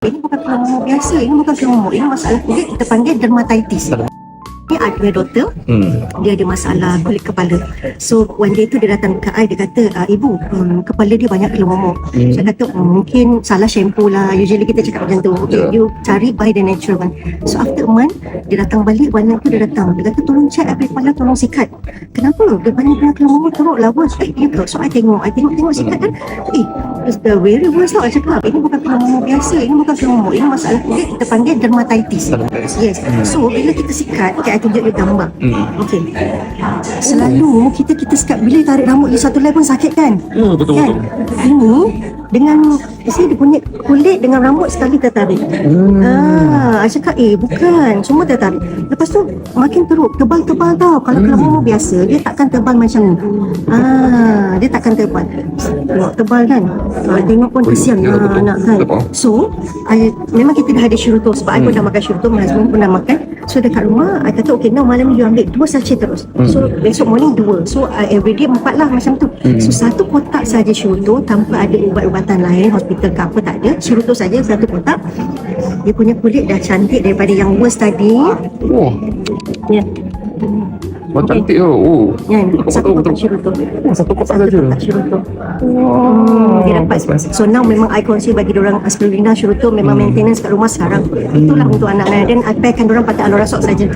Ini bukan pneumonia biasa, ini bukan pneumonia, ini masalah kulit, kita panggil dermatitis. Ni ada doktor, dia ada masalah kulit kepala. So one day tu dia datang ke I, dia kata, ibu, kepala dia banyak keluar momok. Saya kata, mungkin salah shampoo lah. Usually kita cakap macam tu. Okay, you cari by the natural one. So after a month, dia datang balik, one night tu dia datang. Dia kata, tolong check habis kepala, tolong sikat. Kenapa? Dia banyak keluar momok teruk lah. Ya ke? So I tengok sikat kan. It's the very worst tau. I cakap, ini bukan pneumonia biasa, ini bukan pneumonia, ini masalah kulit, kita panggil dermatitis. Yes. So bila kita sikat, okay, I tunjuk dia gambar. Okay. Selalu kita sikat, bila tarik rambut di satu level sakit kan? Betul. Ini dengan dia punya kulit dengan rambut sekali tertarik. I cakap bukan, semua tertarik. Lepas tu makin teruk, tebal-tebal tau. Kalau keluar biasa dia takkan tebal macam ni. Dia takkan tebal. Tengok tebal kan. Tengok pun kesian anak kan. So memang kita dah ada syuruto, sebab I pun dah makan syuruto, my husband pun dah makan. So dekat rumah I kata, okay, now malam ni you ambil 2 sachet terus. So besok morning 2. So everyday 4 lah macam tu. So 1 kotak saja syuruto tanpa ada ubat-ubatan lain, hospital ke apa tak ada. Syuruto saja 1 kotak. Dia punya kulit dah cantik daripada yang worst tadi. Ya. Wah, cantik tu. Ya, 1 kotak syuruto. 1 kotak saja. 1 kotak syuruto. Dia dapat. So now memang I consider bagi diorang aspirina, syuruto memang maintenance kat rumah sekarang. Itulah untuk anak-anak. Dan I pairkan diorang pakai Alorasok saja.